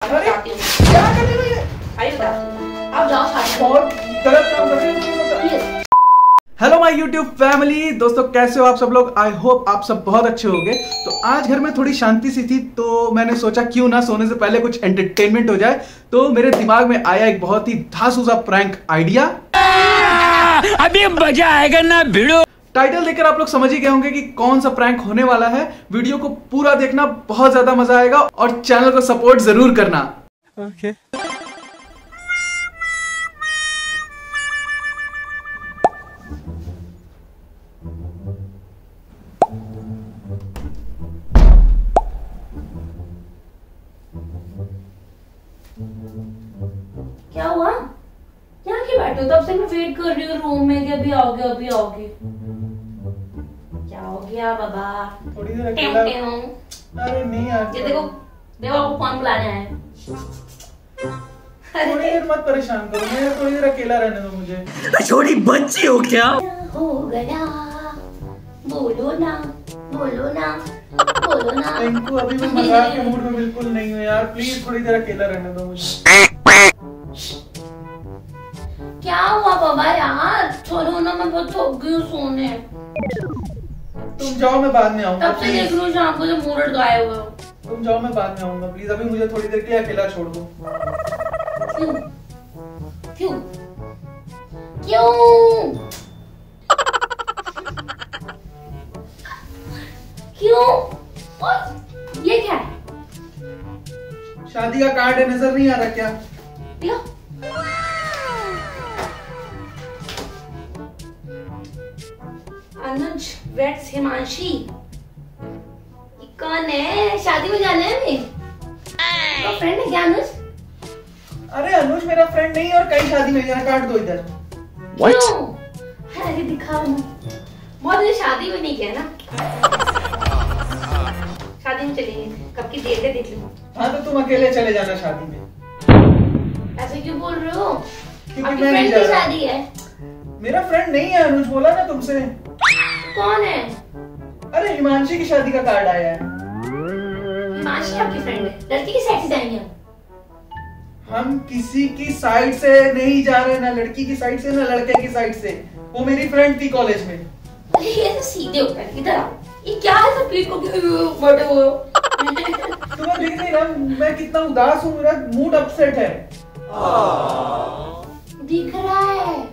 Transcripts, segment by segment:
बताती हूँ। क्या कर रही हो ये? अरे बताती हूँ, आप जाओ शादी। बहुत गलत काम कर रही हो। हेलो माय यूट्यूब फैमिली, दोस्तों कैसे हो आप सब लोग। आई होप आप सब बहुत अच्छे होंगे। तो आज घर में थोड़ी शांति सी थी तो मैंने सोचा क्यों ना सोने से पहले कुछ एंटरटेनमेंट हो जाए। तो मेरे दिमाग में आया एक बहुत ही धांसूसा प्रैंक आइडिया। अभी मजा आएगा ना भिड़ो। टाइटल देखकर आप लोग समझ ही गए होंगे कि कौन सा प्रैंक होने वाला है। वीडियो को पूरा देखना, बहुत ज्यादा मजा आएगा और चैनल को सपोर्ट जरूर करना। ओके। क्या हुआ? यहाँ क्यों बैठे हो? तब से मैं वेट कर रही हूँ रूम में कि अभी आओगे अभी आओगे। क्या हो गया बाबा? थोड़ी देर अकेला। अरे नहीं यार, ये देखो देखो आपको कौन बुलाने आया है। थोड़ी देर मत परेशान करो, मैं थोड़ी देर अकेला रहने दो मुझे। छोटी बच्ची हो क्या? हो गया, बोलो ना बोलो ना बोलो ना। इनको अभी मैं मजाक के मूड में बिल्कुल नहीं हूँ यार, प्लीज थोड़ी देर अकेला रहने दो मुझे। क्या हुआ बाबा यार? छोड़ो ना, मैं बहुत थक गई हूँ सोने। तुम जाओ, मैं बाद में आऊंगा। तब से देख रही हूँ शाम को जो मूड गायब हुए हो। तुम जाओ, मैं बाद में आऊंगा प्लीज। अभी मुझे थोड़ी देर के लिए अकेला छोड़ दो। क्यों क्यों क्यों क्यों? और ये क्या है? शादी का कार्ड है, नजर नहीं आ रहा क्या? दिया। अनुज वेट्स हिमांशी। ये कौन है? शादी में जाना है हमें? तो फ्रेंड है क्या अनुज? अरे अनुज मेरा फ्रेंड नहीं है और कहीं शादी में जाना। कार्ड दो इधर। क्यों? अरे दिखाओ ना। बहुत दिन शादी में नहीं किया ना। शादी में चलेंगे, कब की डेट है देख लो। हाँ तो तुम अकेले चले जाना शादी में। ऐसे क्यों बोल रहे हो? क्योंकि आपकी मैं नहीं फ्रेंड जा की रहा। शादी है। मेरा फ्रेंड नहीं है अनुज, बोला ना तुमसे। कौन है? अरे हिमांशी की शादी का कार्ड आया है। हिमांशी आपकी फ्रेंड है? लड़की की साइड से जाएंगे हम। हम किसी की साइड से नहीं जा रहे, ना लड़की की साइड से ना लड़के की साइड से। वो मेरी फ्रेंड थी कॉलेज में। अरे ये तो सीधे होकर इधर आओ। ये क्या है? सब पीठ को बड़े हो। तुम्हें दिख नहीं रहा मैं कितना उदास हूँ? मेरा मूड अपसेट है। दिख रहा है,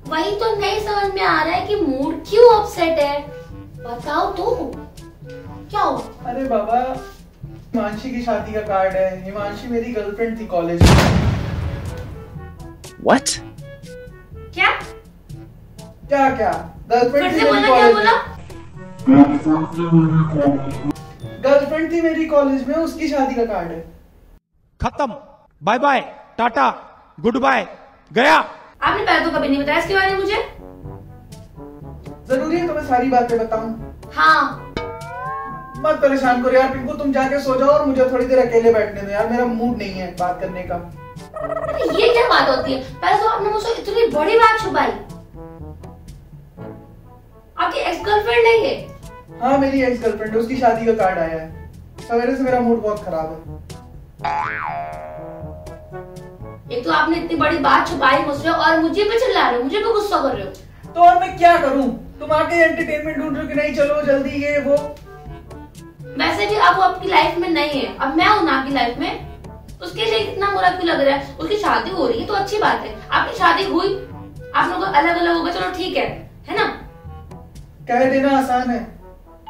वही तो नहीं समझ में आ रहा है कि मूड क्यों अपसेट है। बताओ तो क्या हुआ? अरे बाबा, हिमांशी की शादी का कार्ड है। हिमांशी मेरी गर्लफ्रेंड थी कॉलेज में। What? क्या क्या क्या? गर्लफ्रेंड फिर थी से मेरी बोला? क्या कॉलेज बोला? में। गर्लफ्रेंड थी मेरी कॉलेज में, उसकी शादी का कार्ड है। खत्म। Bye bye, tata, good bye, गया। आपने पहले तो कभी नहीं बताया इसके बारे में मुझे। जरूरी है तो मैं सारी बातें बताऊं? हाँ। मत परेशान करो यार पिंकू, तुम जाके सो जाओ और मुझे थोड़ी देर अकेले बैठने दो यार। मेरा मूड नहीं है बात करने का। अरे ये क्या बात होती है? पहले तो आपने मुझसे इतनी बड़ी बात छुपाई। आपकी एक्स गर्लफ्रेंड नहीं है? हाँ मेरी एक्स गर्लफ्रेंड है, उसकी शादी का कार्ड आया है। सवेरे से मेरा मूड बहुत खराब है। एक तो आपने इतनी बड़ी बात छुपाई मुझसे और मुझे पे चिल्ला रहे हो, मुझे पे गुस्सा कर रहे हो। तो और मैं क्या करूं? तुम आके एंटरटेनमेंट ढूंढ रहे हो कि नहीं चलो जल्दी ये वो। वैसे भी अब वो आपकी लाइफ में नहीं है, अब मैं हूं ना आपकी लाइफ में। उसके लिए इतना बुरा क्यों लग रहा है? उसकी शादी हो रही है तो अच्छी बात है। आपकी शादी हुई, आप लोग अलग अलग हो गए, चलो ठीक है ना? कह देना आसान है,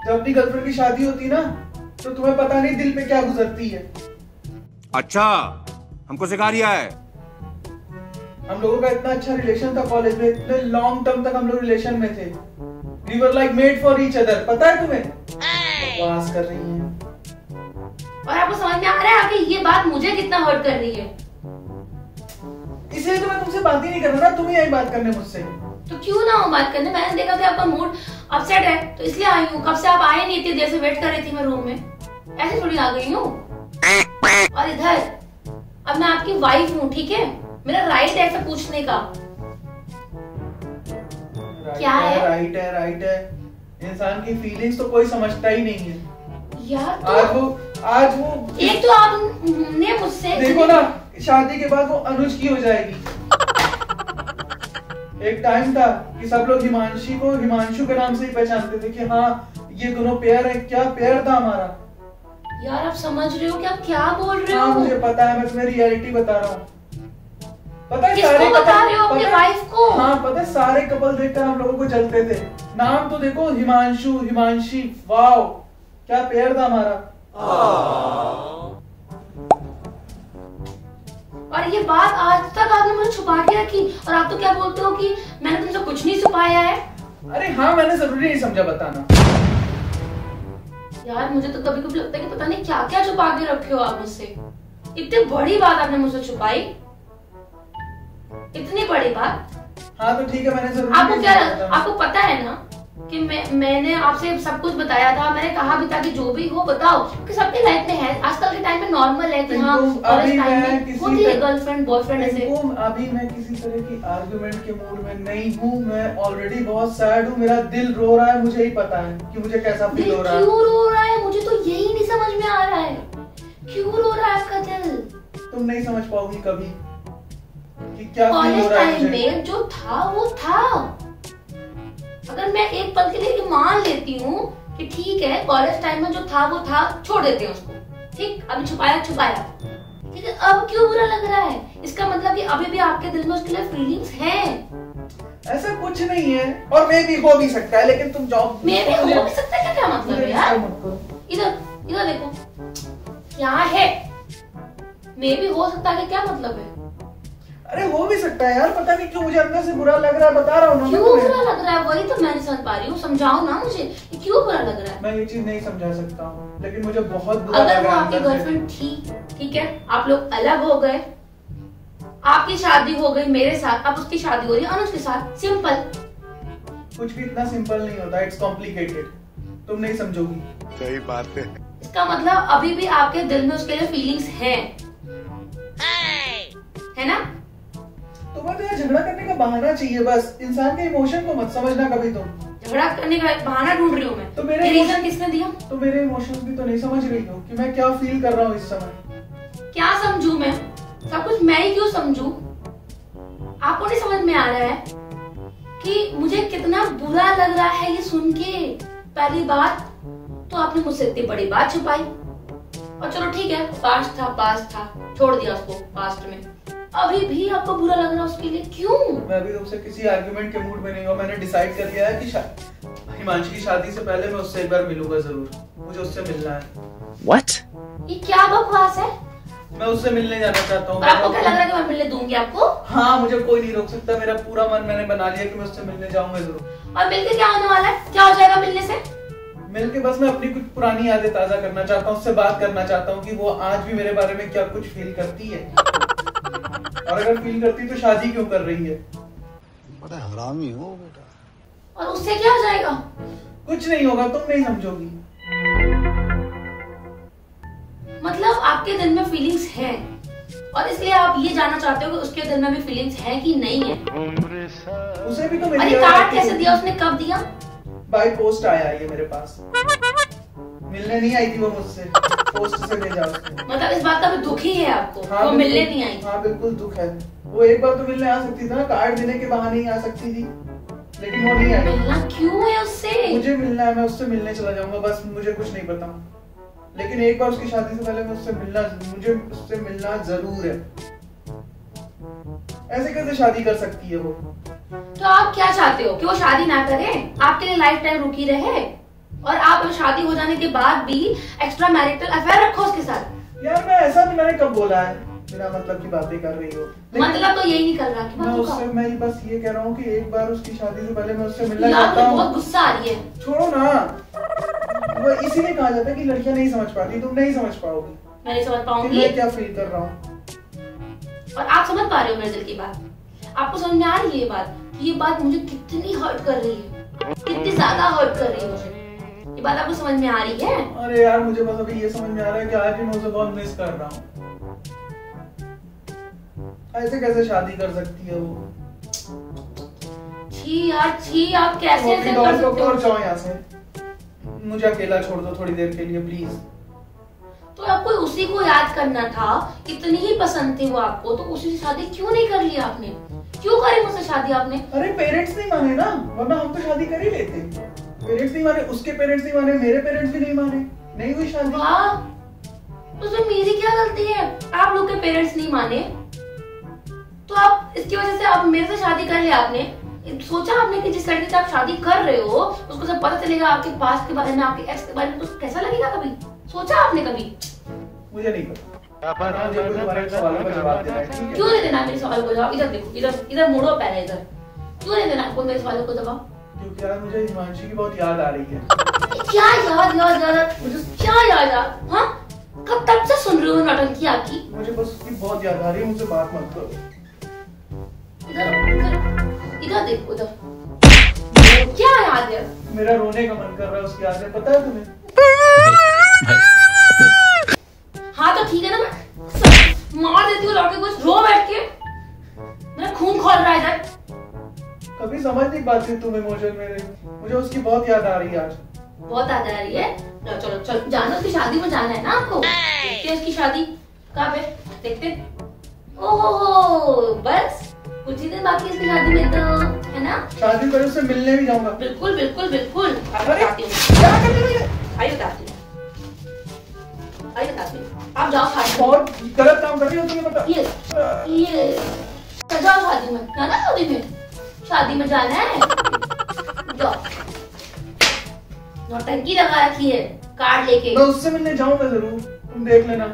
जब अपनी गर्लफ्रेंड की शादी होती ना तो तुम्हें पता नहीं दिल पे क्या गुजरती है। अच्छा, हमको सिखा रिया है। हम लोगों का इतना अच्छा रिलेशन था कॉलेज में, इतने लॉन्ग टर्म तक हम लोग रिलेशन में थे। We were like made for each other। पता है तुम्हें? बकवास कर रही हैं। और आपको समझ में आ रहा है कि ये बात मुझे कितना हर्ट कर रही है? इसलिए तो मैं तुमसे बात ही नहीं कर रहा ना, तुम ही आई बात करने मुझसे। तो क्यों ना हो बात करने? मैंने देखा कि आपका मूड अपसेट है तो इसलिए आई हूँ। कब से आप आए नहीं, इतनी देर से वेट कर रही थी मैं रूम में। ऐसे थोड़ी आ गई हूँ। और इधर अब मैं आपकी वाइफ हूँ, ठीक है? मेरा राइट है ऐसा पूछने का। क्या है? राइट है। इंसान की फीलिंग्स तो कोई समझता ही नहीं है यार। तो आज वो एक तो आप ने मुझसे देखो ना, शादी के बाद वो अनुज की हो जाएगी। एक टाइम था कि सब लोग हिमांशी को हिमांशु के नाम से ही पहचानते थे कि हाँ ये दोनों पेयर है। क्या पेयर था हमारा। यार आप समझ रहे हो कि आप क्या बोल रहे हो? हाँ मुझे पता है, मैं तुम्हें रियलिटी बता रहा हूँ। पता है किसको बता रहे हो? अपनी वाइफ को? हाँ पता है, सारे कपल देखकर हम लोगों को जलते थे। नाम तो देखो, हिमांशु, हिमांशी, वाओ क्या पेयर था हमारा। और ये बात आज तक आपने मुझे छुपा के रखी, और आप तो क्या बोलते हो कि मैंने तुमसे कुछ नहीं छुपाया है। अरे हाँ, मैंने जरूरी नहीं समझा बताना। यार मुझे तो कभी कभी लगता है कि पता नहीं क्या क्या छुपा के रखे हो आप मुझसे। इतनी बड़ी बात आपने मुझसे छुपाई, इतनी बड़ी बात। हाँ तो ठीक है, मैंने जरूरी आपको नहीं क्या, समझा। आपको पता है ना कि मैंने आपसे सब कुछ बताया था। मैंने कहा भी था कि जो भी हो बताओ, क्योंकि सबके लाइफ में है, आजकल के टाइम में नॉर्मल है कि हाँ कॉलेज टाइम में होती है गर्लफ्रेंड बॉयफ्रेंड ऐसे। अभी मैं किसी तरह की आर्गुमेंट के मूड में नहीं हूँ। मैं ऑलरेडी बहुत सैड हूँ, मेरा दिल रो रहा है। मुझे ही पता है कि मुझे कैसा फील हो रहा है। क्यों रो रहा है? मुझे तो यही नहीं समझ में आ रहा है, क्यों रो रहा है आपका दिल? तुम नहीं समझ पाओगी कभी कि क्या फील हो कॉलेज रहा है टाइम में जो था वो था। अगर मैं एक पल के लिए मान लेती हूँ कि ठीक है कॉलेज टाइम में जो था वो था, छोड़ देते हैं उसको, ठीक, अभी छुपाया छुपाया, ठीक है। अब क्यों बुरा लग रहा है? इसका मतलब कि अभी भी आपके दिल में उसके लिए फीलिंग्स हैं। ऐसा कुछ नहीं है, और मे भी हो भी सकता है, लेकिन तुम जाओ। मे भी हो भी सकता है, क्या मतलब है यार? इधर इधर देखो क्या है, मे भी हो सकता है, क्या मतलब है? अरे हो भी सकता है यार, पता नहीं क्यों मुझे अंदर से बुरा लग रहा है, बता रहा हूँ ना। क्यों बुरा लग रहा है? वही तो मैं नहीं समझ पा रही हूँ, समझाओ ना मुझे, क्यों बुरा लग रहा है? मैं ये चीज नहीं समझा सकता हूँ, लेकिन मुझे बहुत बुरा लग अगर वो रहा है आपकी अंदर से। गर्लफ्रेंड थी, ठीक है, आप लोग अलग हो गए, आपकी शादी हो गई मेरे साथ, अब उसकी शादी हो रही है अनुज के साथ, सिंपल। कुछ भी इतना सिंपल नहीं होता, इट्स कॉम्प्लिकेटेड। तुम नहीं समझोगी। सही बात है। इसका मतलब अभी भी आपके दिल में उसके लिए फीलिंग्स हैं, है ना? तुम्हें तो यार झगड़ा करने का बहाना चाहिए बस। इंसान के इमोशन को मत समझना कभी तुम। झगड़ा करने का एक बहाना ढूंढ रही हूँ मैं। तो मेरे रीजन किसने दिया? तो मेरे इमोशंस भी तो नहीं समझ रही हो कि मैं क्या फील कर रहा हूँ इस समय। क्या समझू मैं? सब कुछ मैं ही क्यों समझू? आपको नहीं समझ में आ रहा है कि मुझे कितना बुरा लग रहा है ये सुन के? पहली बात तो आपने मुझसे इतनी बड़ी बात छुपाई, और चलो ठीक है पास्ट था, छोड़ दिया उसको पास्ट में। अभी भी आपको बुरा लग रहा है उसके लिए, क्यों? मैं अभी तुमसे किसी आर्गुमेंट के मूड में नहीं हूँ। मैंने डिसाइड कर लिया है कि हिमांशी की शादी से पहले मैं उससे एक बार मिलूंगा जरूर। मुझे उससे मिलना है। What? ये क्या बकवास है? मैं उससे मिलने जाना चाहता हूँ। और आपको क्या लग रहा है कि मैं मिलने दूंगी आपको? हाँ, मुझे कोई नहीं रोक सकता। मेरा पूरा मन मैंने बना लिया कि मैं उससे मिलने जाऊंगा जरूर। और मिलके क्या होने वाला है? क्या हो जाएगा मिलने से? मिलके बस मैं अपनी कुछ पुरानी यादें ताजा करना चाहता हूँ, उससे बात करना चाहता हूँ कि वो आज भी मेरे बारे में क्या कुछ फील करती है, और अगर फील करती तो शादी क्यों कर रही है। बड़ा हरामी हो बेटा। और उससे क्या हो जाएगा? कुछ नहीं होगा, तुम नहीं समझोगी। मतलब आपके दिल में फीलिंग्स हैं, और इसलिए आप ये जानना चाहते हो कि उसके दिल में भी फीलिंग्स हैं कि नहीं है। उसे भी तो और मेरी ये कार्ड कैसे दिया उसने, कब दिया? बाय पोस्ट आया ये मेरे पास। मिलने नहीं आई थी वो मुझसे, पोस्ट से भेजा उसने। मतलब इस बात का भी दुख ही है आपको? हाँ, वो बिल्कुल। मिलने नहीं आई? हाँ बिल्कुल दुख है। वो एक बार तो मिलने आ सकती थी ना, कार्ड देने के बहाने ही आ सकती थी, लेकिन वो नहीं आई। मिलना क्यों है उससे? मुझे मिलना है, मैं उससे मिलने चला जाऊंगा, बस मुझे कुछ नहीं पता, लेकिन एक बार उसकी शादी से पहले मुझे उससे मिलना जरूर है। ऐसे कैसे शादी कर सकती है वो? तो आप क्या चाहते हो कि वो शादी ना करे, आपके लिए लाइफ टाइम रुकी रहे, और आप शादी हो जाने के बाद भी एक्स्ट्रा मैरिटल अफेयर रखो उसके साथ? यार मैं ऐसा नहीं, मैंने कब बोला है बिना मतलब की बातें कर रही हो? मतलब तो यही निकल रहा कि मैं उससे, मैं बस ये कह रहा हूँ कि एक बार उसकी शादी से पहले मैं उससे मिलना यार चाहता हूँ। बहुत गुस्सा आ रही है। छोड़ो ना, वो इसीलिए कहा जाता है कि लड़कियां नहीं समझ पाती। तुम नहीं समझ पाओगी मैं नहीं समझ कि पाऊंगी, मैं क्या फील कर रहा हूँ। और आप समझ पा रहे हो मेरे दिल की बात? आपको समझ में आ रही है ये बात? ये बात मुझे कितनी हर्ट कर रही है, कितनी ज्यादा हर्ट कर रही है मुझे। ये बात आपको समझ में आ रही है? अरे यार मुझे बस अभी ये समझ में आ रहा है कि आज भी मैं उसे बहुत मिस कर रहा हूँ। ऐसे कैसे शादी कर सकती है वो? छी यार छी, आप कैसे ऐसे कर सकते हो? और जाओ यहाँ से, मुझे अकेला छोड़ दो थोड़ी देर के लिए प्लीज। तो आपको उसी को याद करना था, इतनी ही पसंद थी वो आपको, तो उसी से शादी क्यों नहीं कर ली आपने? क्यों करी मुझसे शादी आपने? अरे पेरेंट्स नहीं माने ना, वरना हम तो शादी कर ही लेते। पेरेंट्स नहीं माने, उसके पेरेंट्स नहीं माने, मेरे पेरेंट्स भी नहीं माने, नहीं हुई शादी। वाह, तो उसमें मेरी क्या गलती है? आप लोग के पेरेंट्स नहीं माने तो आप इसकी वजह से आप मेरे से शादी कर लिया आपने। सोचा आपने कि जिस लड़के से आप शादी कर रहे हो उसको जब पता चलेगा आपके पास के बारे में, आपके एक्स के बारे में, तो कैसा लगेगा? कभी सोचा आपने? कभी मुझे नहीं पता। तुम्हारे सवालों का जवाब देना है, ठीक है? क्यों नहीं देना मेरे सवाल को जवाब? इधर देखो, इधर मुड़ो पहले, इधर। क्यों नहीं देना आपको मेरे सवालों को जवाब? क्योंकि यार मुझे हिमांशी की बहुत याद आ रही है। क्या याद मुझे क्या याद? हाँ, कब तक से सुन रही हूँ नौटंकी आपकी? मुझे बस उसकी बहुत याद आ रही है, मुझसे बात मत करो। इधर देखो, इधर क्या याद है? मेरा रोने का मन कर रहा है उसकी याद में, पता है तुम्हें? हाँ तो ठीक है ना, मैं मार देती हूँ लौट के, कुछ रो बैठ के, मेरा खून खोल रहा है इधर। कभी समझ नहीं पाती तुम इमोशन मेरे, मुझे उसकी बहुत याद आ रही है आज। बहुत याद आ रही है? चलो चलो जाना, उसकी शादी में जाना है ना आपको? देखते हैं उसकी शादी कहाँ पे, देखते। ओहो, बस कुछ ही दिन बाकी इसकी शादी में, तो है ना? शादी पर उससे मिलने भी जाऊंगा। बिल्कुल बिल्कुल बिल्कुल। अरे बताती हूँ, क्या कर रही है? आइए बताती हूँ, आइए बताती हूँ। आप जाओ शादी में। बहुत गलत काम कर रही हो तुम्हें पता? ये जाओ शादी में, जाना शादी में, शादी में जाना है। जाओ, नौटंकी लगा रखी है कार्ड लेके। मैं उससे मिलने जाऊंगा जरूर, तुम देख लेना।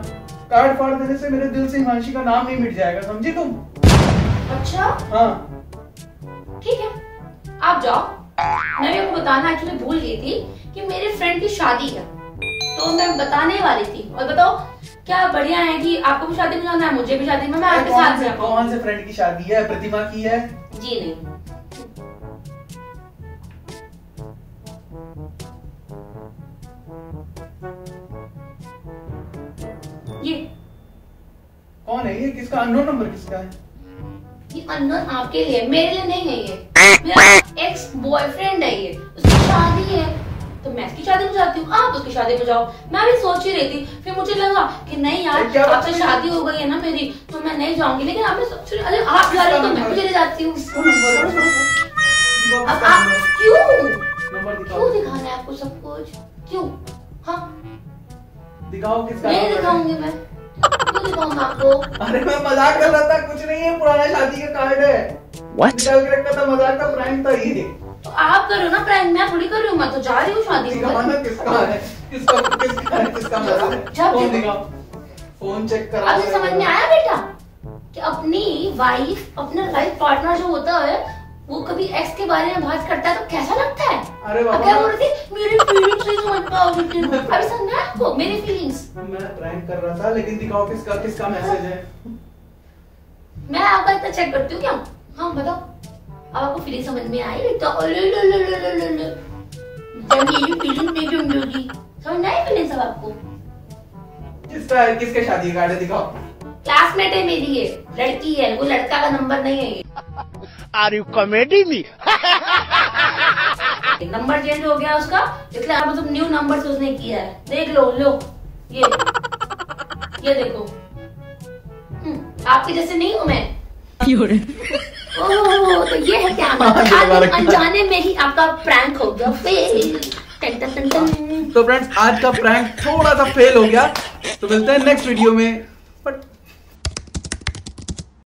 कार्ड फाड़ देने से मेरे दिल से हिमांशी का नाम नहीं मिट जाएगा, समझी तुम? अच्छा हाँ ठीक है, आप जाओ। मैं आपको बताना एक्चुअली भूल गई थी कि मेरे फ्रेंड की शादी है, तो मैं बताने वाली थी। और बताओ क्या बढ़िया है कि आपको भी शादी में जाना है, मुझे भी शादी में, मैं आपके साथ जाऊंगा। कौन से फ्रेंड की शादी है? प्रतिमा की है? जी नहीं। ये कौन है ये? किसका अननोन नंबर किसका है? ये अननोन आपके लिए, मेरे लिए नहीं है। ये मेरा एक्स बॉयफ्रेंड है, ये उसकी शादी है, तो मैं इसकी शादी में जाती हूँ, आप उसकी शादी में जाओ। मैं भी सोच ही रही थी, फिर मुझे लगा कि नहीं यार, आपसे शादी हो गई है ना मेरी, तो मैं नहीं जाऊंगी। लेकिन आपने अरे आप जा रहे हो तो मैं भी चली जाती हूँ। अब आप क्यों दिखाना है आपको सब कुछ? क्यों? हाँ दिखाओ किसका नहीं नंबर है? दिखाऊंगी मैं, क्यों दिखाऊंगा आपको? अरे मैं मजाक कर रहा था, कुछ नहीं है, पुराना शादी का कार्ड है। निकाल के रखा था, मजाक का प्रैंक था ये। तो आप कर रहे हो ना प्रैंक, मैं थोड़ी कर रही हूँ, मैं तो जा रही हूँ शादी में। किसका है? किसका मजाक? फोन दिखाओ, फोन चेक करो। आपसे समझ में आया बेटा कि अपनी वाइफ, अपना लाइफ पार्टनर जो होता है वो कभी एक्स के बारे में बात करता है तो कैसा लगता है? अरे बाबा, क्या बोल रही थी? मेरी फीलिंग्स नहीं समझ पाओगे तुम। अभी समझ में आया आपको मेरी फीलिंग्स? मैं प्रैंक कर रहा था, लेकिन दिखाओ किसका मैसेज है। मैं आपका इतना चेक करती हूँ क्या? हाँ बताओ, अब आपको फीलिंग समझ में आई बेटा? मेरी फीलिंग नहीं समझोगी, समझ में आई फीलिंग सब आपको? किसका है? किसके शादी का कार्ड है? दिखाओ। क्लासमेट है मेरी, ये लड़की है, वो लड़का का नंबर नहीं है ये। Are you comedy me? Number change हो गया उसका, इसलिए आप मतलब न्यू नंबर से उसने किया है। देख लो, लो ये देखो। आपके जैसे नहीं हूँ मैं। ओह, तो ये है क्या? अनजाने में ही आपका प्रैंक हो गया फेल। तो फ्रेंड्स आज का प्रैंक थोड़ा सा फेल हो गया, तो मिलते हैं नेक्स्ट वीडियो में। बट